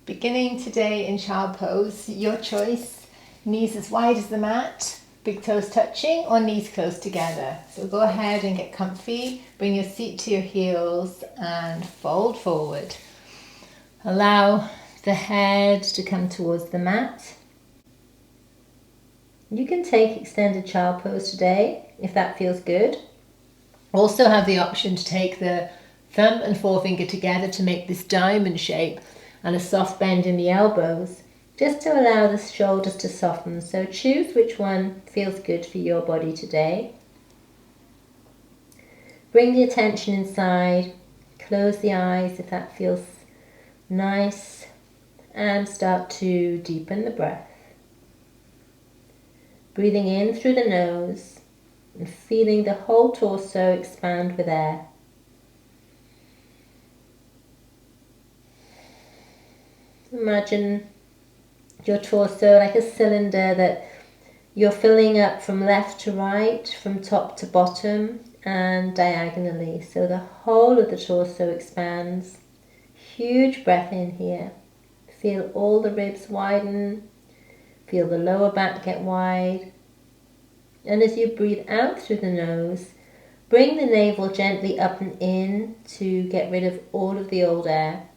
Beginning today in child pose, your choice, knees as wide as the mat, big toes touching or knees close together. So go ahead and get comfy, bring your seat to your heels and fold forward. Allow the head to come towards the mat. You can take extended child pose today if that feels good. Also have the option to take the thumb and forefinger together to make this diamond shape and a soft bend in the elbows, just to allow the shoulders to soften. So choose which one feels good for your body today. Bring the attention inside, close the eyes if that feels nice, and start to deepen the breath. Breathing in through the nose and feeling the whole torso expand with air. Imagine your torso like a cylinder that you're filling up from left to right, from top to bottom and diagonally. So the whole of the torso expands. Huge breath in here. Feel all the ribs widen. Feel the lower back get wide. And as you breathe out through the nose, bring the navel gently up and in to get rid of all of the old air.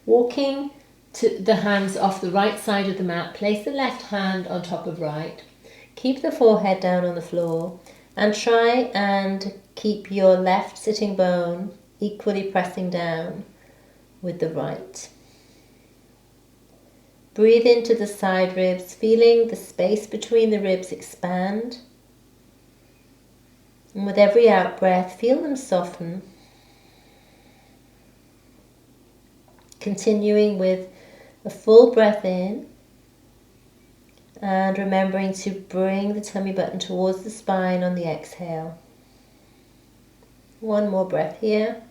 Walking to the hands off the right side of the mat, place the left hand on top of right. Keep the forehead down on the floor and try and keep your left sitting bone equally pressing down with the right. Breathe into the side ribs, feeling the space between the ribs expand. And with every out breath, feel them soften. Continuing with a full breath in and remembering to bring the tummy button towards the spine on the exhale. One more breath here.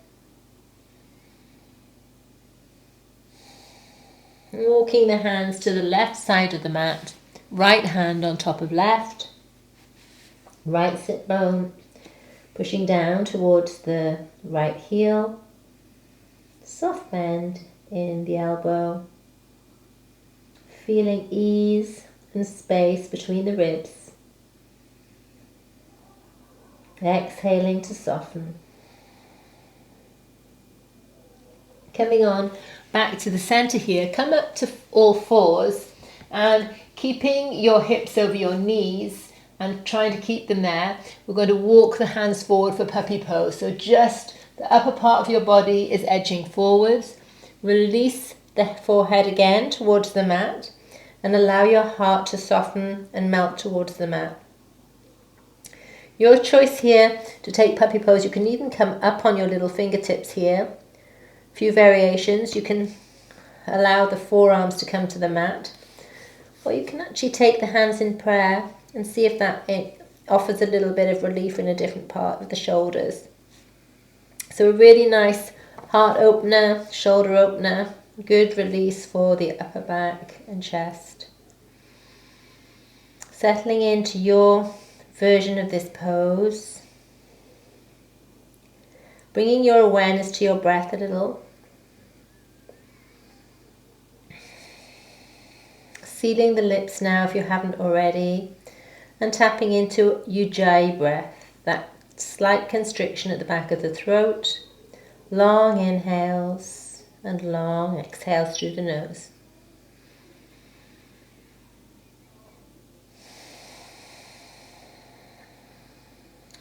Walking the hands to the left side of the mat, right hand on top of left, right sit bone pushing down towards the right heel, soft bend in the elbow, feeling ease and space between the ribs, exhaling to soften. Coming on back to the center here, come up to all fours and keeping your hips over your knees and trying to keep them there, we're going to walk the hands forward for puppy pose. So just the upper part of your body is edging forwards. Release the forehead again towards the mat and allow your heart to soften and melt towards the mat. Your choice here to take puppy pose, you can even come up on your little fingertips here. A few variations, you can allow the forearms to come to the mat, or you can actually take the hands in prayer and see if that offers a little bit of relief in a different part of the shoulders. So a really nice heart opener, shoulder opener, good release for the upper back and chest. Settling into your version of this pose. Bringing your awareness to your breath a little. Sealing the lips now if you haven't already. And tapping into Ujjayi breath, that slight constriction at the back of the throat. Long inhales and long exhales through the nose.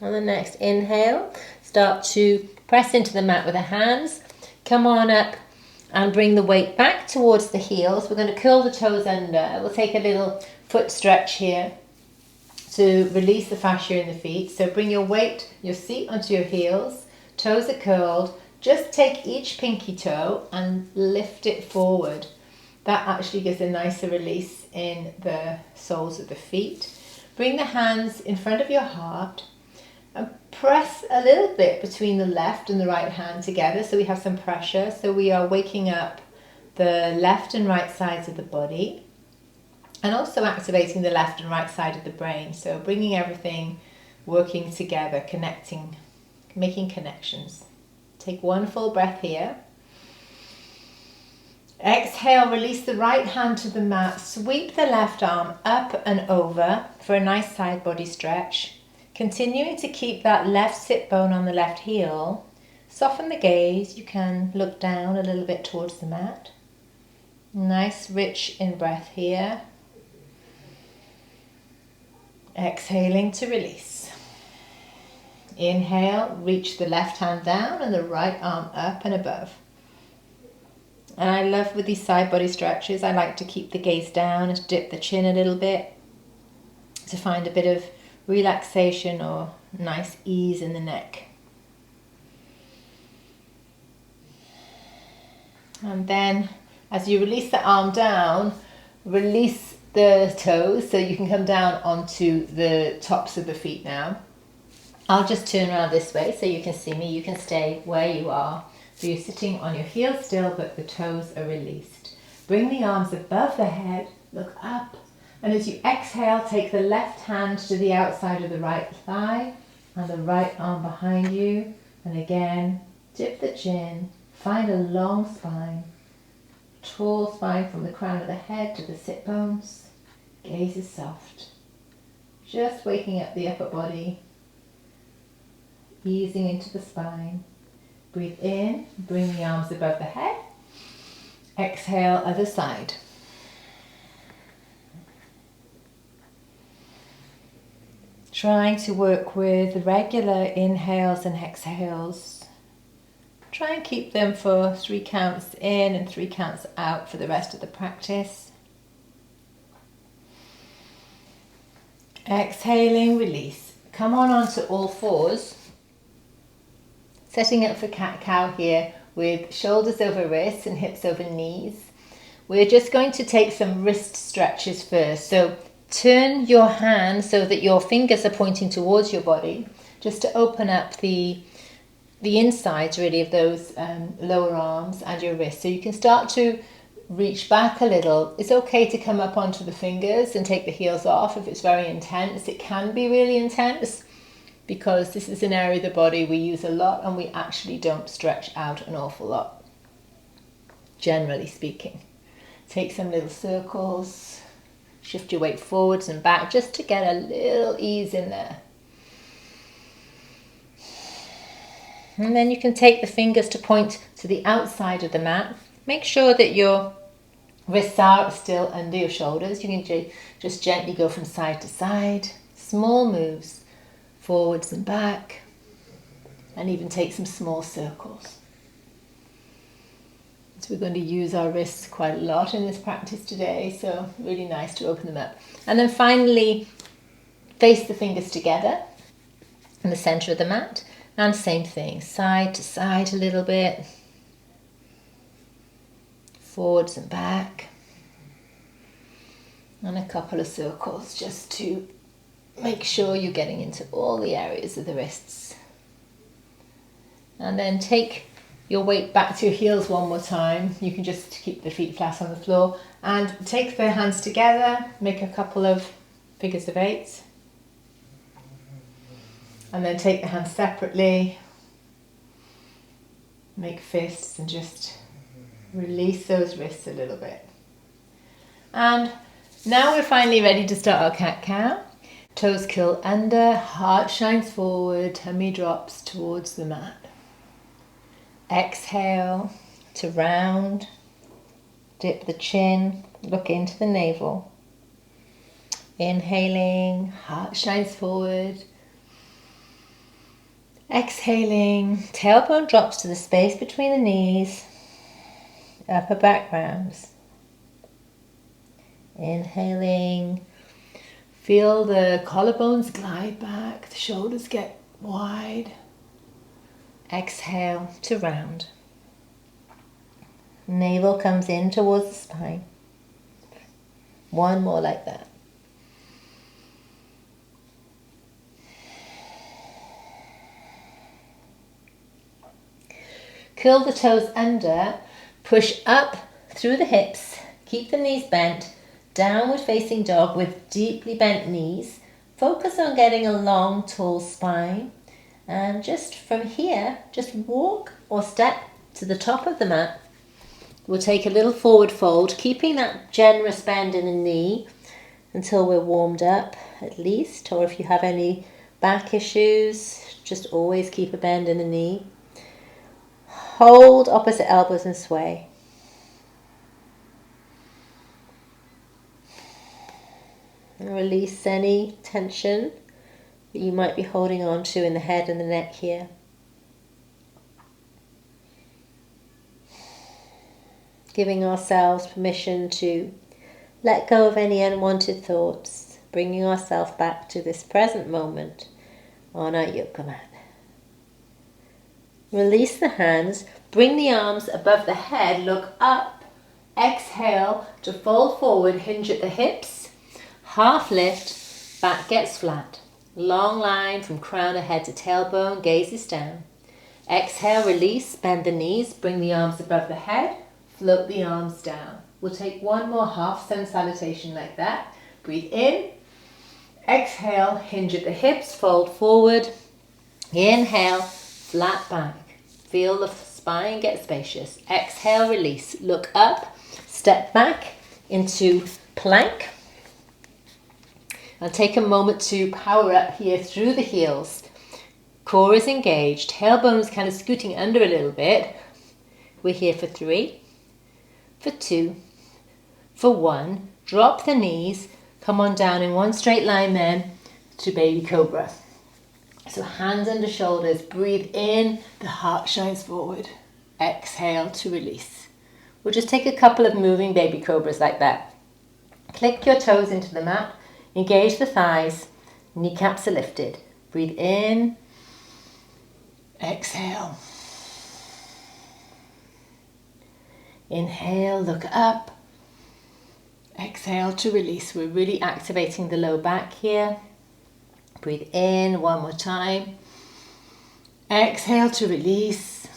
On the next inhale, start to press into the mat with the hands. Come on up and bring the weight back towards the heels. We're going to curl the toes under. We'll take a little foot stretch here to release the fascia in the feet. So bring your weight, your seat onto your heels. Toes are curled. Just take each pinky toe and lift it forward. That actually gives a nicer release in the soles of the feet. Bring the hands in front of your heart and press a little bit between the left and the right hand together so we have some pressure. So we are waking up the left and right sides of the body and also activating the left and right side of the brain. So bringing everything working together, connecting, making connections. Take one full breath here. Exhale, release the right hand to the mat. Sweep the left arm up and over for a nice side body stretch. Continuing to keep that left sit bone on the left heel. Soften the gaze. You can look down a little bit towards the mat. Nice, rich in-breath here. Exhaling to release. Inhale, reach the left hand down and the right arm up and above. And I love with these side body stretches, I like to keep the gaze down and dip the chin a little bit to find a bit of relaxation or nice ease in the neck. And then as you release the arm down, release the toes so you can come down onto the tops of the feet now. I'll just turn around this way so you can see me. You can stay where you are. So you're sitting on your heels still, but the toes are released. Bring the arms above the head, look up. And as you exhale, take the left hand to the outside of the right thigh and the right arm behind you. And again, dip the chin, find a long spine, tall spine from the crown of the head to the sit bones. Gaze is soft. Just waking up the upper body, easing into the spine. Breathe in, bring the arms above the head. Exhale, other side. Trying to work with regular inhales and exhales. Try and keep them for 3 counts in and 3 counts out for the rest of the practice. Exhaling, release. Come on onto all fours. Setting up for cat-cow here with shoulders over wrists and hips over knees. We're just going to take some wrist stretches first. So turn your hand so that your fingers are pointing towards your body, just to open up the insides really of those lower arms and your wrists. So you can start to reach back a little. It's okay to come up onto the fingers and take the heels off if it's very intense. It can be really intense, because this is an area of the body we use a lot and we actually don't stretch out an awful lot, generally speaking. Take some little circles, shift your weight forwards and back just to get a little ease in there. And then you can take the fingers to point to the outside of the mat. Make sure that your wrists are still under your shoulders. You can just gently go from side to side, small moves. Forwards and back, and even take some small circles. So we're going to use our wrists quite a lot in this practice today, so really nice to open them up. And then finally, face the fingers together in the center of the mat, and same thing, side to side a little bit, forwards and back, and a couple of circles just to make sure you're getting into all the areas of the wrists. And then take your weight back to your heels one more time. You can just keep the feet flat on the floor and take the hands together, make a couple of figures of 8. And then take the hands separately, make fists and just release those wrists a little bit. And now we're finally ready to start our cat-cow. Toes curl under, heart shines forward, tummy drops towards the mat. Exhale to round, dip the chin, look into the navel. Inhaling, heart shines forward. Exhaling, tailbone drops to the space between the knees, upper back rounds. Inhaling. Feel the collarbones glide back, the shoulders get wide. Exhale to round. Navel comes in towards the spine. One more like that. Curl the toes under, push up through the hips, keep the knees bent. Downward facing dog with deeply bent knees. Focus on getting a long, tall spine. And just from here, just walk or step to the top of the mat We'll take a little forward fold, keeping that generous bend in the knee until we're warmed up at least, or if you have any back issues, just always keep a bend in the knee. Hold opposite elbows and sway. And release any tension that you might be holding on to in the head and the neck here. Giving ourselves permission to let go of any unwanted thoughts, bringing ourselves back to this present moment on our yoga mat. Release the hands, bring the arms above the head, look up, exhale to fold forward, hinge at the hips, half lift, back gets flat. Long line from crown of head to tailbone, gazes down. Exhale, release, bend the knees, bring the arms above the head, float the arms down. We'll take one more half sun salutation like that. Breathe in, exhale, hinge at the hips, fold forward, inhale, flat back. Feel the spine get spacious. Exhale, release, look up, step back into plank. And take a moment to power up here through the heels. Core is engaged, tailbone's kind of scooting under a little bit. We're here for 3, for 2, for 1. Drop the knees, come on down in one straight line then to baby cobra. So hands under shoulders, breathe in, the heart shines forward. Exhale to release. We'll just take a couple of moving baby cobras like that. Click your toes into the mat. Engage the thighs, kneecaps are lifted. Breathe in, exhale. Inhale, look up. Exhale to release. We're really activating the low back here. Breathe in one more time. Exhale to release.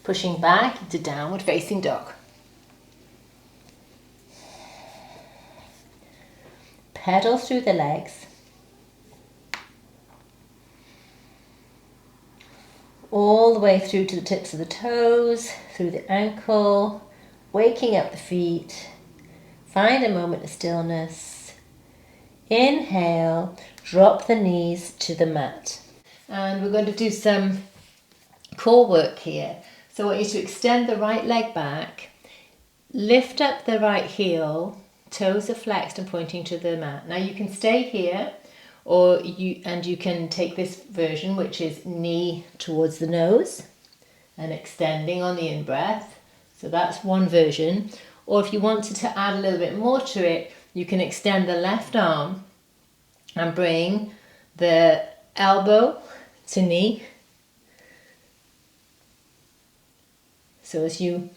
Pushing back into downward facing dog. Pedal through the legs. All the way through to the tips of the toes, through the ankle, waking up the feet. Find a moment of stillness. Inhale, drop the knees to the mat. And we're going to do some core work here. So I want you to extend the right leg back, lift up the right heel, toes are flexed and pointing to the mat. Now you can stay here, or you can take this version, which is knee towards the nose and extending on the in-breath. So that's one version. Or if you wanted to add a little bit more to it, you can extend the left arm and bring the elbow to knee. So as you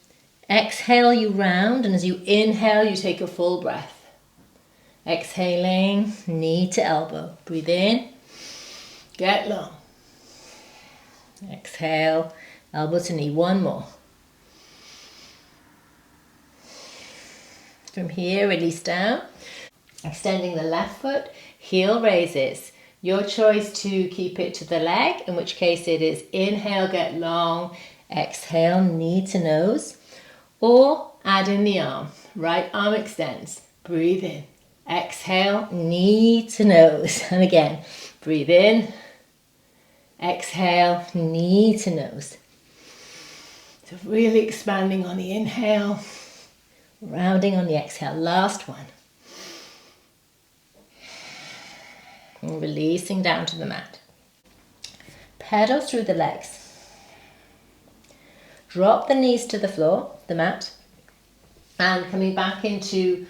exhale, you round, and as you inhale, you take a full breath. Exhaling, knee to elbow. Breathe in, get long. Exhale, elbow to knee. One more. From here, release down. Extending the left foot, heel raises. Your choice to keep it to the leg, in which case it is inhale, get long. Exhale, knee to nose. Or add in the arm. Right arm extends. Breathe in. Exhale, knee to nose. And again, breathe in. Exhale, knee to nose. So really expanding on the inhale, rounding on the exhale. Last one. And releasing down to the mat. Pedal through the legs. Drop the knees to the floor, the mat, and coming back into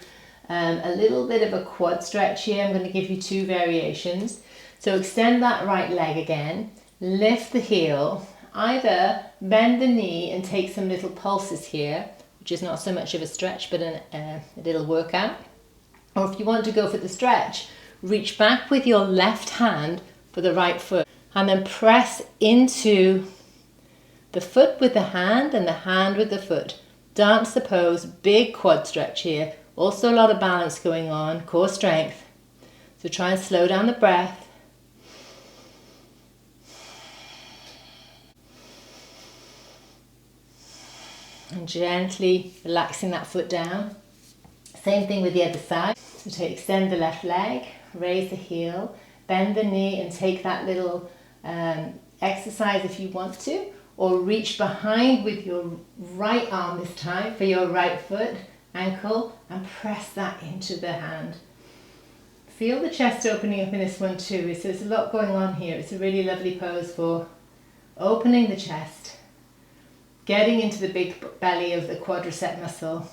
a little bit of a quad stretch here. I'm going to give you 2 variations. So extend that right leg again, lift the heel, either bend the knee and take some little pulses here, which is not so much of a stretch but a little workout. Or if you want to go for the stretch, reach back with your left hand for the right foot and then press into the foot with the hand and the hand with the foot. Dance the pose, big quad stretch here. Also a lot of balance going on, core strength. So try and slow down the breath. And gently relaxing that foot down. Same thing with the other side. So extend the left leg, raise the heel, bend the knee and take that little exercise if you want to, or reach behind with your right arm this time for your right foot, ankle, and press that into the hand. Feel the chest opening up in this one too. So there's a lot going on here. It's a really lovely pose for opening the chest, getting into the big belly of the quadricep muscle,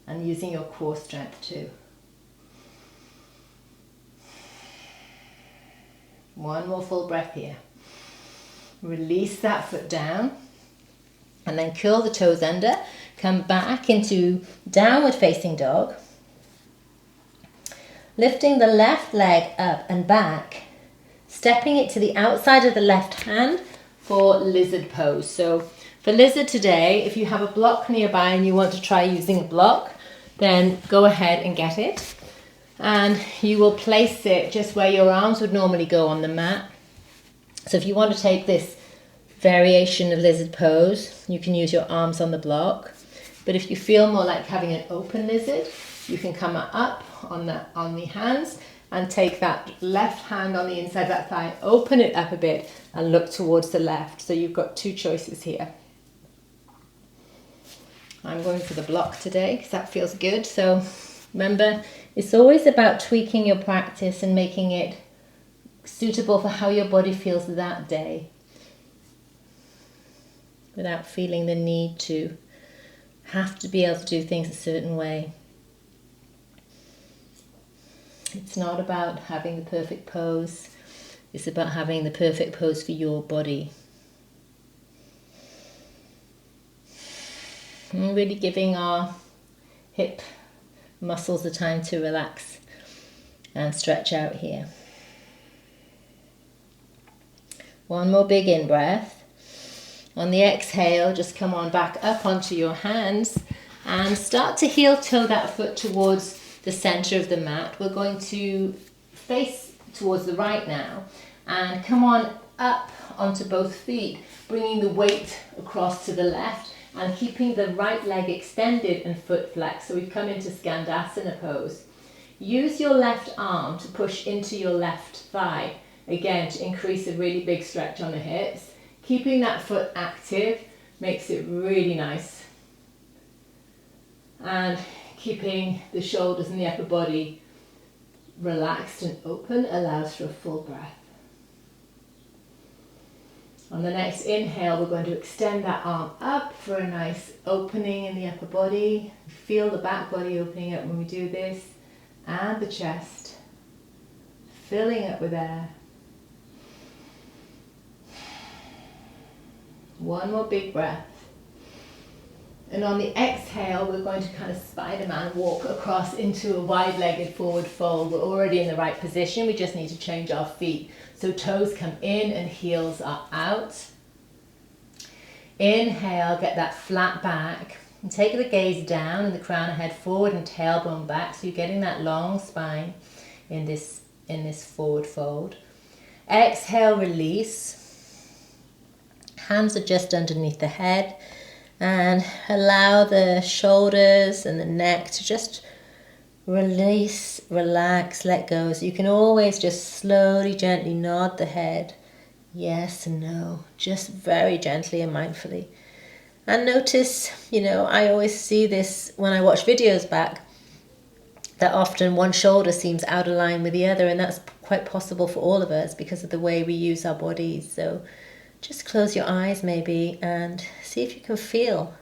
and using your core strength too. One more full breath here. Release that foot down and then curl the toes under. Come back into downward facing dog. Lifting the left leg up and back, stepping it to the outside of the left hand for lizard pose. So for lizard today, if you have a block nearby and you want to try using a block, then go ahead and get it. And you will place it just where your arms would normally go on the mat. So if you want to take this variation of lizard pose, you can use your arms on the block. But if you feel more like having an open lizard, you can come up on the hands and take that left hand on the inside of that thigh, open it up a bit and look towards the left. So you've got two choices here. I'm going for the block today because that feels good. So remember, it's always about tweaking your practice and making it suitable for how your body feels that day, without feeling the need to have to be able to do things a certain way. It's not about having the perfect pose. It's about having the perfect pose for your body. And really giving our hip muscles the time to relax and stretch out here. One more big in breath. On the exhale, just come on back up onto your hands and start to heel toe that foot towards the center of the mat. We're going to face towards the right now and come on up onto both feet, bringing the weight across to the left and keeping the right leg extended and foot flexed. So we've come into Skandasana pose. Use your left arm to push into your left thigh, again to increase a really big stretch on the hips. Keeping that foot active makes it really nice. And keeping the shoulders and the upper body relaxed and open allows for a full breath. On the next inhale, we're going to extend that arm up for a nice opening in the upper body. Feel the back body opening up when we do this, and the chest filling up with air. One more big breath. And on the exhale, we're going to kind of Spider-Man walk across into a wide-legged forward fold. We're already in the right position. We just need to change our feet. So toes come in and heels are out. Inhale, get that flat back. And take the gaze down and the crown of head forward and tailbone back. So you're getting that long spine in this forward fold. Exhale, release. Hands are just underneath the head. And allow the shoulders and the neck to just release, relax, let go. So you can always just slowly, gently nod the head. Yes and no. Just very gently and mindfully. And notice, I always see this when I watch videos back, that often one shoulder seems out of line with the other. And that's quite possible for all of us because of the way we use our bodies. So just close your eyes maybe and see if you can feel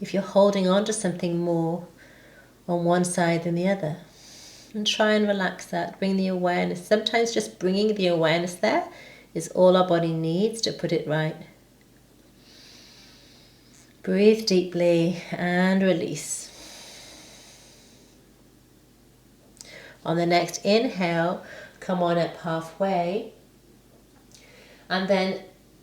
if you're holding on to something more on one side than the other. And try and relax that, bring the awareness. Sometimes just bringing the awareness there is all our body needs to put it right. Breathe deeply and release. On the next inhale, come on up halfway and then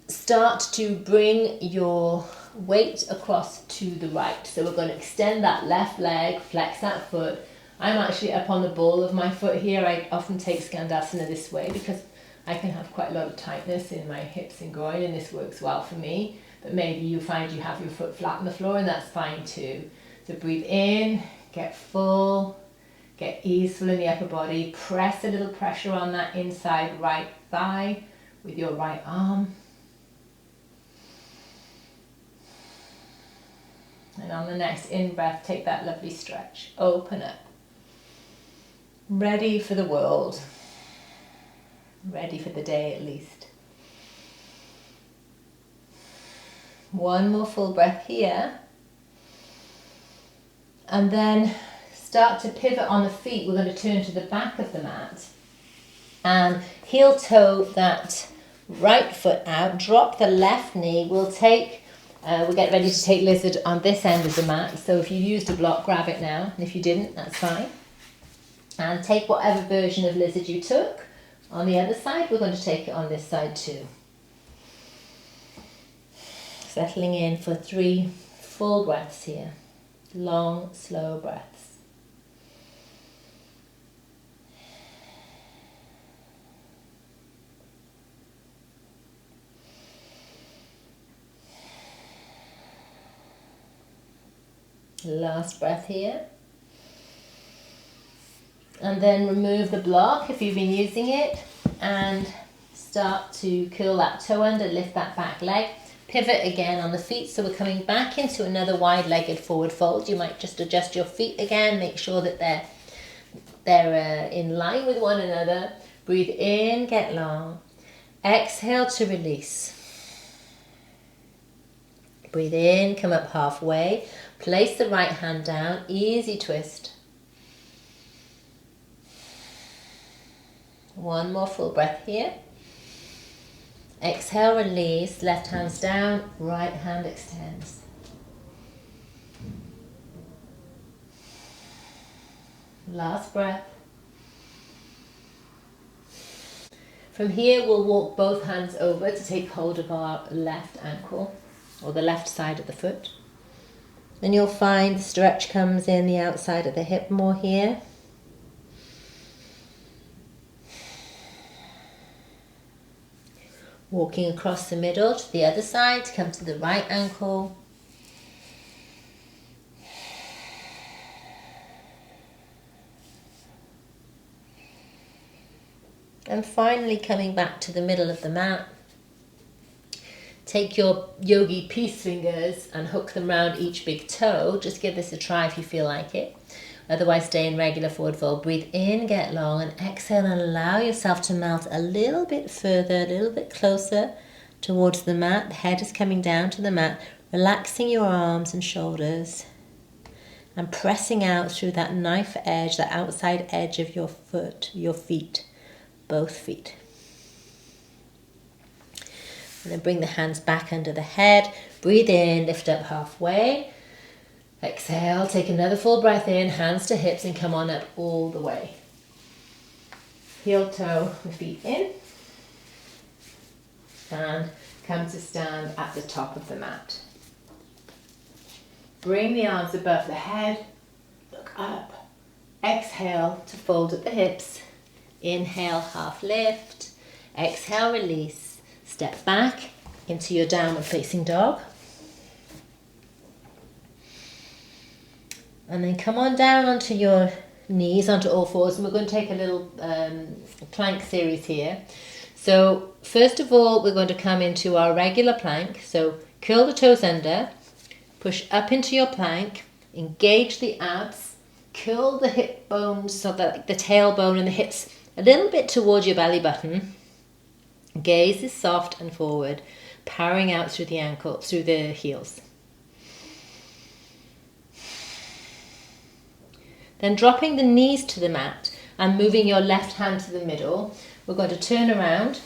start to bring your weight across to the right. So we're going to extend that left leg, flex that foot. I'm actually up on the ball of my foot here. I often take Skandasana this way because I can have quite a lot of tightness in my hips and groin, and this works well for me. but maybe you find you have your foot flat on the floor, and that's fine too. So breathe in, get full, get easeful in the upper body, press a little pressure on that inside right thigh with your right arm. And on the next in-breath, take that lovely stretch. Open up. Ready for the world. Ready for the day at least. One more full breath here. And then start to pivot on the feet. We're going to turn to the back of the mat. And heel toe that right foot out. Drop the left knee. We'll get ready to take lizard on this end of the mat. So if you used a block, grab it now. And if you didn't, that's fine. And take whatever version of lizard you took. On the other side, we're going to take it on this side too. Settling in for 3 full breaths here. Long, slow breaths. Last breath here. And then remove the block if you've been using it and start to curl that toe under, lift that back leg. Pivot again on the feet, so we're coming back into another wide-legged forward fold. You might just adjust your feet again, make sure that they're in line with one another. Breathe in, get long. Exhale to release. Breathe in, come up halfway. Place the right hand down, easy twist. One more full breath here. Exhale, release, left hand's down, right hand extends. Last breath. From here, we'll walk both hands over to take hold of our left ankle, or the left side of the foot. Then you'll find the stretch comes in the outside of the hip more here. Walking across the middle to the other side, come to the right ankle. And finally coming back to the middle of the mat. Take your yogi peace fingers and hook them around each big toe. Just give this a try if you feel like it. Otherwise, stay in regular forward fold. Breathe in, get long, and exhale and allow yourself to melt a little bit further, a little bit closer towards the mat. The head is coming down to the mat, relaxing your arms and shoulders and pressing out through that knife edge, that outside edge of your foot, your feet, both feet. And then bring the hands back under the head. Breathe in, lift up halfway. Exhale, take another full breath in, hands to hips, and come on up all the way. Heel toe, the feet in. And come to stand at the top of the mat. Bring the arms above the head, look up. Exhale to fold at the hips. Inhale, half lift. Exhale, release. Step back into your downward facing dog. And then come on down onto your knees, onto all fours, and we're going to take a little plank series here. So first of all, we're going to come into our regular plank. So curl the toes under, push up into your plank, engage the abs, curl the hip bones so that the tailbone and the hips a little bit towards your belly button. Gaze is soft and forward, powering out through the ankle, through the heels. Then dropping the knees to the mat and moving your left hand to the middle, we're going to turn around.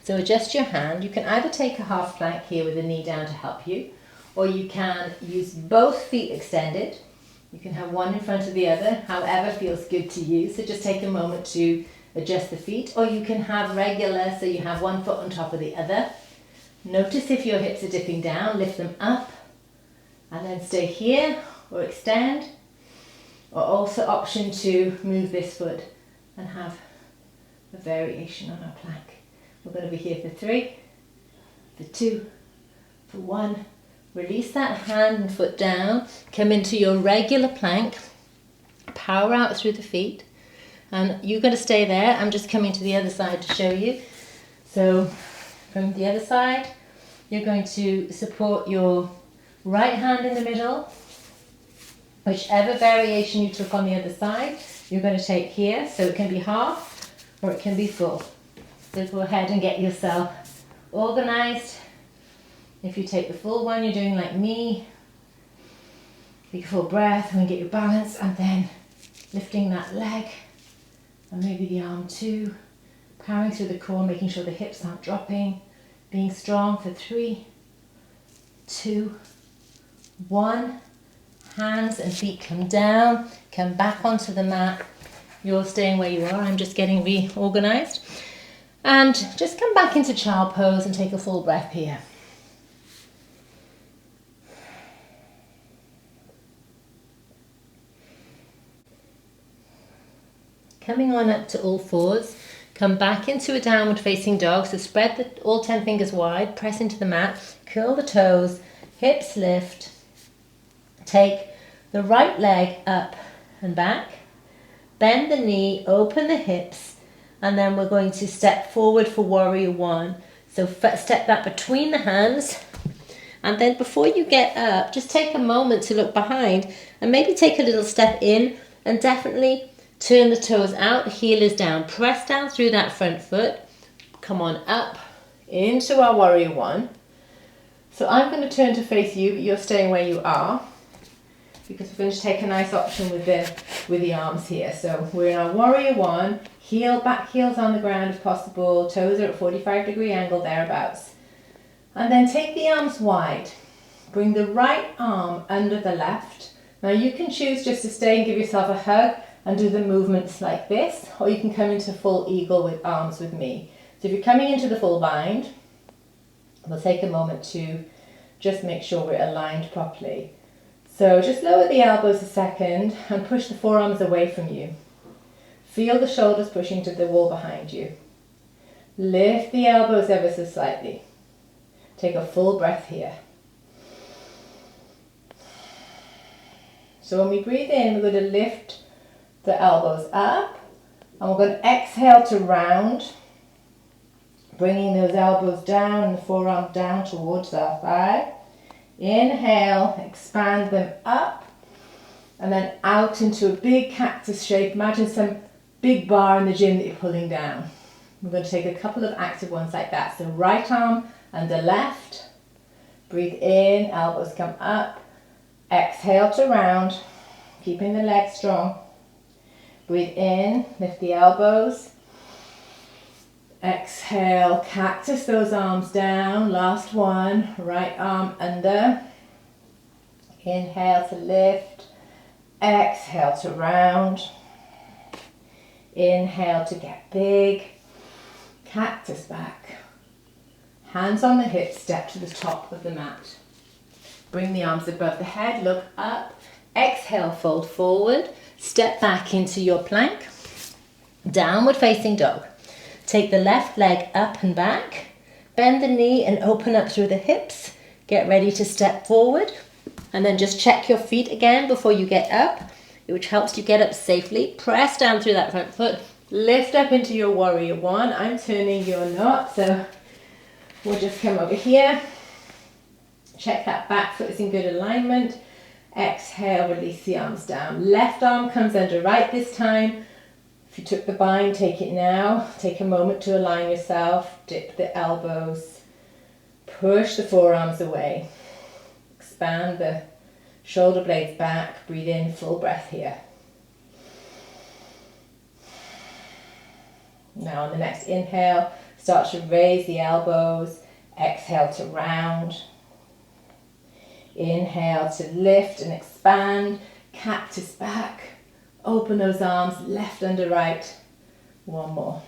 So adjust your hand. You can either take a half plank here with the knee down to help you, or you can use both feet extended. You can have one in front of the other, however feels good to you. So just take a moment to adjust the feet, or you can have regular, so you have one foot on top of the other. Notice if your hips are dipping down, lift them up, and then stay here or extend. Or also option to move this foot and have a variation on our plank. We're going to be here for 3, for 2, For 1, release that hand and foot down, come into your regular plank, power out through the feet, and you're going to stay there. I'm just coming to the other side to show you. So from the other side, you're going to support your right hand in the middle, whichever variation you took on the other side, you're going to take here, so it can be half or it can be full. So go ahead and get yourself organized. If you take the full one, you're doing like me. Big full breath and get your balance, and then lifting that leg and maybe the arm too. Powering through the core, making sure the hips aren't dropping. Being strong for 3, 2, 1. Hands and feet come down, come back onto the mat. You're staying where you are. I'm just getting reorganized. And just come back into child pose and take a full breath here. Coming on up to all fours, come back into a downward facing dog. So spread all 10 fingers wide, press into the mat, curl the toes, hips lift. Take the right leg up and back, bend the knee, open the hips, and then we're going to step forward for warrior 1. So step that between the hands, and then before you get up, just take a moment to look behind and maybe take a little step in, and definitely turn the toes out, heel is down, press down through that front foot, come on up into our warrior 1. So I'm going to turn to face you, but you're staying where you are, because we're going to take a nice option with the arms here. So we're in our warrior 1, back heels on the ground if possible, toes are at 45-degree angle thereabouts. And then take the arms wide, bring the right arm under the left. Now you can choose just to stay and give yourself a hug and do the movements like this, or you can come into full eagle with arms with me. So if you're coming into the full bind, we'll take a moment to just make sure we're aligned properly. So just lower the elbows a second and push the forearms away from you. Feel the shoulders pushing to the wall behind you. Lift the elbows ever so slightly. Take a full breath here. So when we breathe in, we're going to lift the elbows up, and we're going to exhale to round, bringing those elbows down and the forearm down towards our thigh. Inhale, expand them up, and then out into a big cactus shape. Imagine some big bar in the gym that you're pulling down. We're going to take a couple of active ones like that. So right arm under left, breathe in, elbows come up, exhale to round, keeping the legs strong. Breathe in, lift the elbows. Exhale, cactus those arms down. Last one, right arm under. Inhale to lift. Exhale to round. Inhale to get big. Cactus back. Hands on the hips, step to the top of the mat. Bring the arms above the head, look up. Exhale, fold forward. Step back into your plank, downward facing dog. Take the left leg up and back, bend the knee and open up through the hips. Get ready to step forward, and then just check your feet again before you get up, which helps you get up safely. Press down through that front foot, lift up into your warrior 1. I'm turning, you're not, so we'll just come over here. Check that back foot is in good alignment. Exhale, release the arms down. Left arm comes under right this time. If you took the bind, take it now. Take a moment to align yourself. Dip the elbows. Push the forearms away. Expand the shoulder blades back. Breathe in, full breath here. Now on the next inhale, start to raise the elbows. Exhale to round. Inhale to lift and expand, cactus back, open those arms, left under right. One more.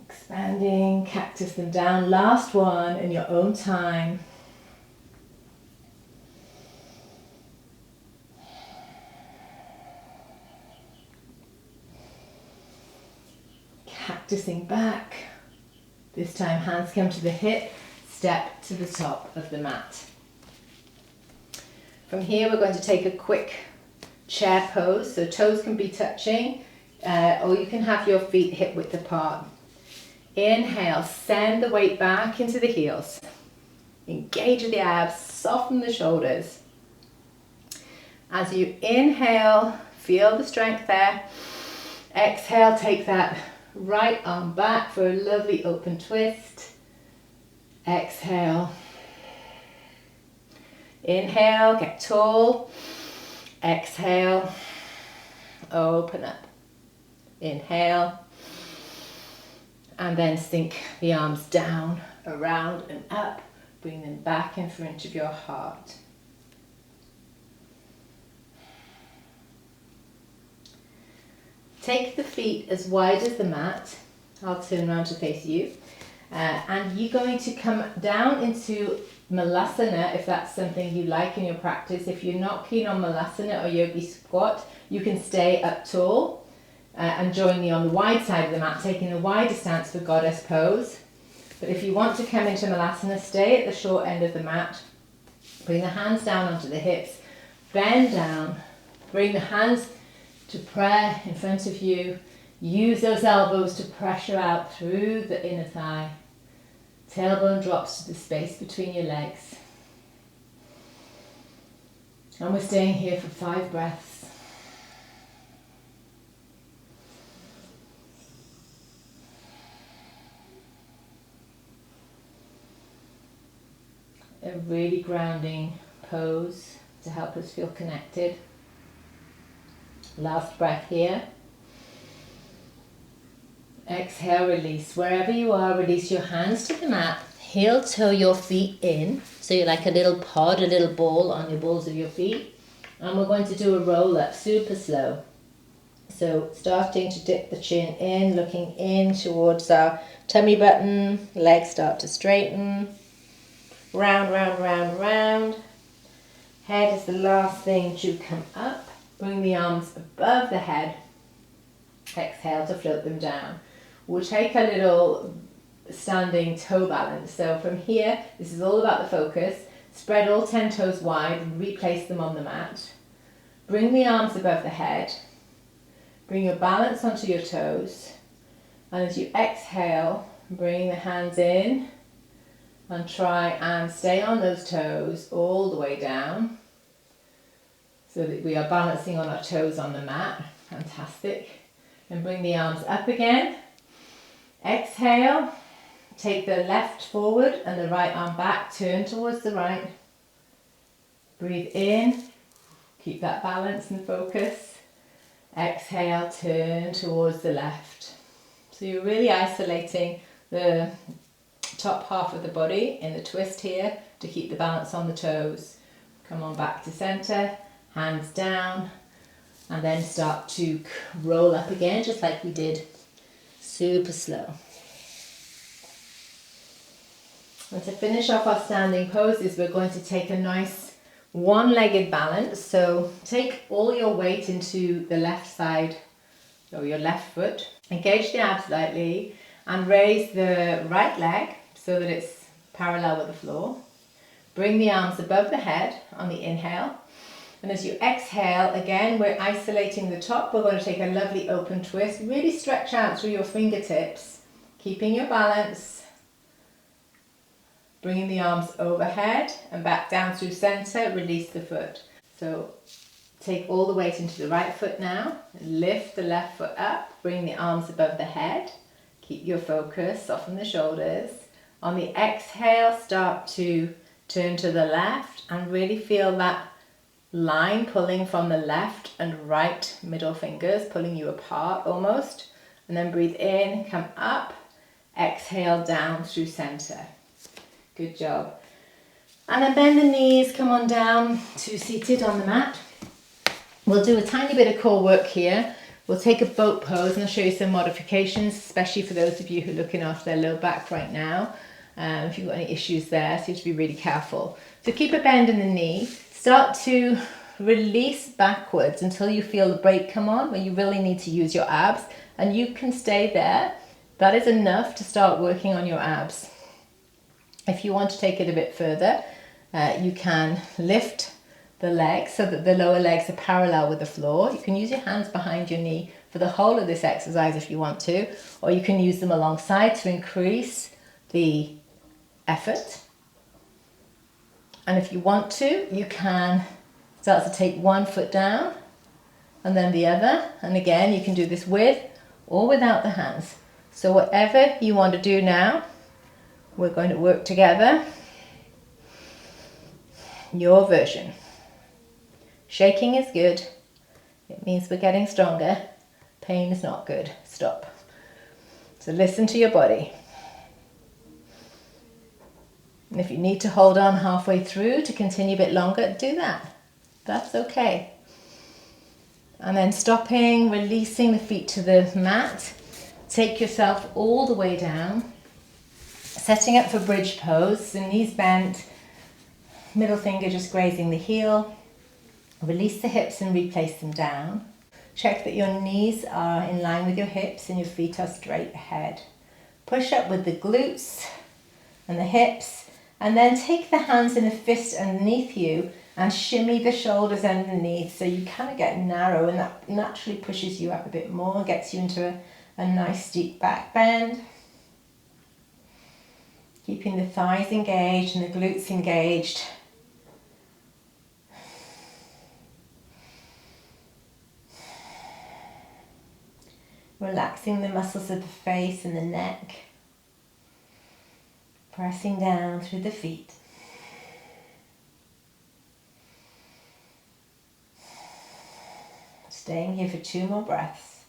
Expanding, cactus them down. Last one in your own time. practicing back. This time hands come to the hip, step to the top of the mat. From here we're going to take a quick chair pose, so toes can be touching or you can have your feet hip width apart. Inhale, send the weight back into the heels. Engage with the abs, soften the shoulders. As you inhale, feel the strength there. Exhale, take that right arm back for a lovely open twist. Exhale. Inhale, get tall. Exhale, open up. Inhale. And then sink the arms down, around and up. Bring them back in front of your heart. Take the feet as wide as the mat. I'll turn around to face you. And you're going to come down into Malasana if that's something you like in your practice. If you're not keen on Malasana or yogi squat, you can stay up tall and join me on the wide side of the mat, taking the wider stance for goddess pose. But if you want to come into Malasana, stay at the short end of the mat. Bring the hands down onto the hips, bend down, bring the hands to prayer in front of you. Use those elbows to pressure out through the inner thigh. Tailbone drops to the space between your legs. And we're staying here for 5 breaths. A really grounding pose to help us feel connected. Last breath here. Exhale, release. Wherever you are, release your hands to the mat. Heel toe your feet in. So you're like a little pod, a little ball on your balls of your feet. And we're going to do a roll up, super slow. So starting to dip the chin in, looking in towards our tummy button. Legs start to straighten. Round, round, round, round. Head is the last thing to come up. Bring the arms above the head. Exhale to float them down. We'll take a little standing toe balance. So from here, this is all about the focus. Spread all 10 toes wide and replace them on the mat. Bring the arms above the head. Bring your balance onto your toes. And as you exhale, bring the hands in and try and stay on those toes all the way down so that we are balancing on our toes on the mat. Fantastic. And bring the arms up again. Exhale. Take the left forward and the right arm back. Turn towards the right. Breathe in. Keep that balance and focus. Exhale, turn towards the left. So you're really isolating the top half of the body in the twist here to keep the balance on the toes. Come on back to center, hands down, and then start to roll up again, just like we did. Super slow. And to finish off our standing poses, we're going to take a nice one-legged balance. So take all your weight into the left side or your left foot. Engage the abs slightly and raise the right leg so that it's parallel with the floor. Bring the arms above the head on the inhale. And as you exhale, again, we're isolating the top. We're going to take a lovely open twist. Really stretch out through your fingertips, keeping your balance. Bringing the arms overhead and back down through center, release the foot. So take all the weight into the right foot now. Lift the left foot up, bring the arms above the head. Keep your focus, soften the shoulders. On the exhale, start to turn to the left and really feel that line pulling from the left and right middle fingers, pulling you apart almost. And then breathe in, come up, exhale down through center. Good job. And then bend the knees, come on down to seated on the mat. We'll do a tiny bit of core work here. We'll take a boat pose and I'll show you some modifications, especially for those of you who are looking after their low back right now. If you've got any issues there, so you have to be really careful. So keep a bend in the knee. Start to release backwards until you feel the break come on, where you really need to use your abs. And you can stay there That is enough to start working on your abs. If you want to take it a bit further, you can lift the legs so that the lower legs are parallel with the floor. You can use your hands behind your knee for the whole of this exercise if you want to, or you can use them alongside to increase the effort. And if you want to, you can start to take one foot down and then the other. And again, you can do this with or without the hands. So whatever you want to do now, we're going to work together. Your version. Shaking is good. It means we're getting stronger. Pain is not good. Stop. So listen to your body. And if you need to hold on halfway through to continue a bit longer, do that. That's okay. And then stopping, releasing the feet to the mat. Take yourself all the way down. Setting up for bridge pose. So knees bent, middle finger just grazing the heel. Release the hips and replace them down. Check that your knees are in line with your hips and your feet are straight ahead. Push up with the glutes and the hips, and then take the hands in a fist underneath you and shimmy the shoulders underneath so you kind of get narrow, and that naturally pushes you up a bit more and gets you into a nice steep back bend. Keeping the thighs engaged and the glutes engaged. Relaxing the muscles of the face and the neck. Pressing down through the feet. Staying here for 2 more breaths.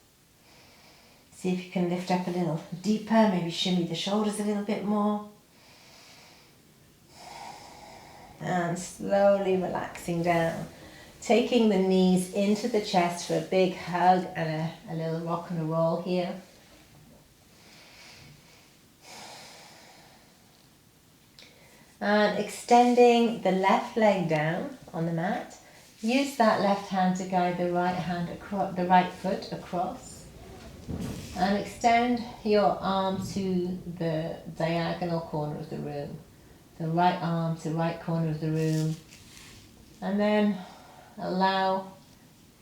See if you can lift up a little deeper, maybe shimmy the shoulders a little bit more. And slowly relaxing down. Taking the knees into the chest for a big hug and a little rock and a roll here. And extending the left leg down on the mat. Use that left hand to guide the right hand across, the right foot across. And extend your arm to the diagonal corner of the room. The right arm to right corner of the room. And then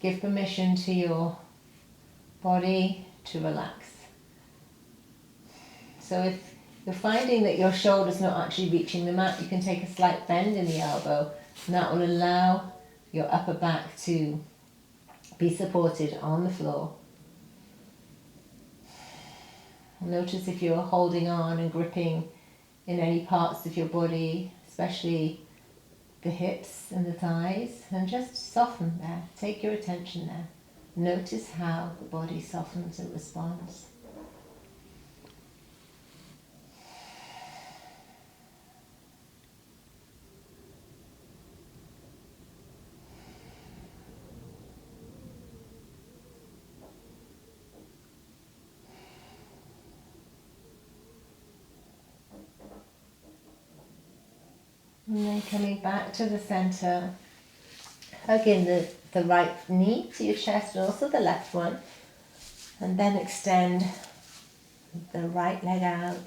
give permission to your body to relax. So if you're finding that your shoulder's not actually reaching the mat, you can take a slight bend in the elbow, and that will allow your upper back to be supported on the floor. Notice if you're holding on and gripping in any parts of your body, especially the hips and the thighs, and just soften there. Take your attention there. Notice how the body softens and responds. And then coming back to the center, hugging the right knee to your chest and also the left one. And then extend the right leg out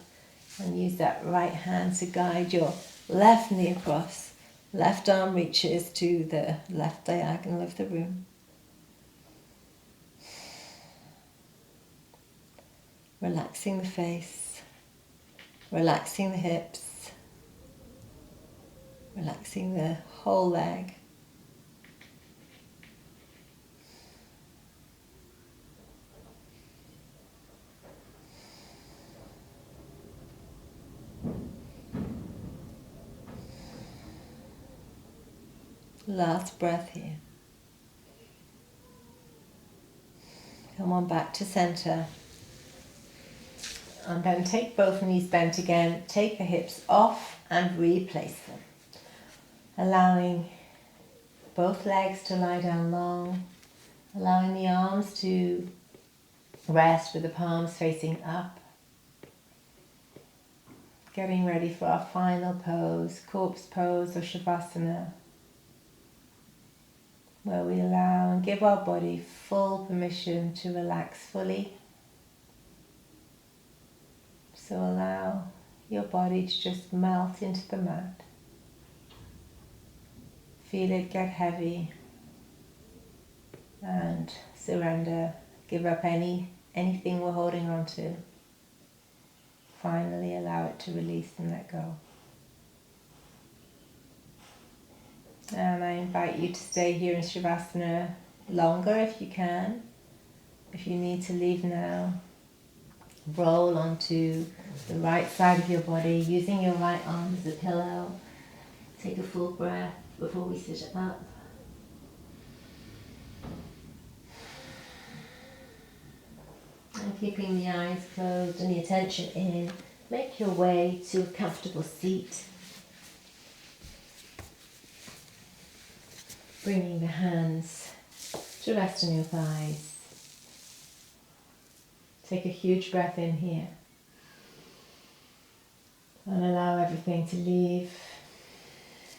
and use that right hand to guide your left knee across. Left arm reaches to the left diagonal of the room. Relaxing the face, relaxing the hips. Relaxing the whole leg. Last breath here. Come on back to center. And then take both knees bent again. Take the hips off and replace them. Allowing both legs to lie down long, allowing the arms to rest with the palms facing up. Getting ready for our final pose, corpse pose or shavasana, where we allow and give our body full permission to relax fully. So allow your body to just melt into the mat. Feel it get heavy and surrender. Give up anything we're holding on to. Finally allow it to release and let go. And I invite you to stay here in Shavasana longer if you can. If you need to leave now, roll onto the right side of your body using your right arm as a pillow. Take a full breath before we sit up. And keeping the eyes closed and the attention in, make your way to a comfortable seat. Bringing the hands to rest on your thighs. Take a huge breath in here. And allow everything to leave.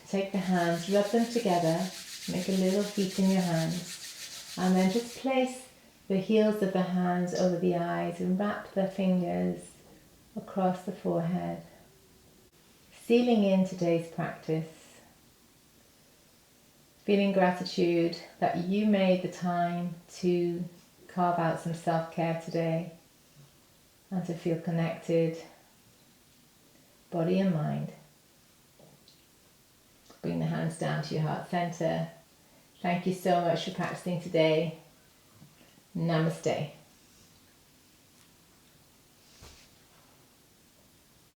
Take the hands, rub them together, make a little heat in your hands. And then just place the heels of the hands over the eyes and wrap the fingers across the forehead. Sealing in today's practice. Feeling gratitude that you made the time to carve out some self-care today and to feel connected, body and mind. Bring the hands down to your heart center. Thank you so much for practicing today. Namaste.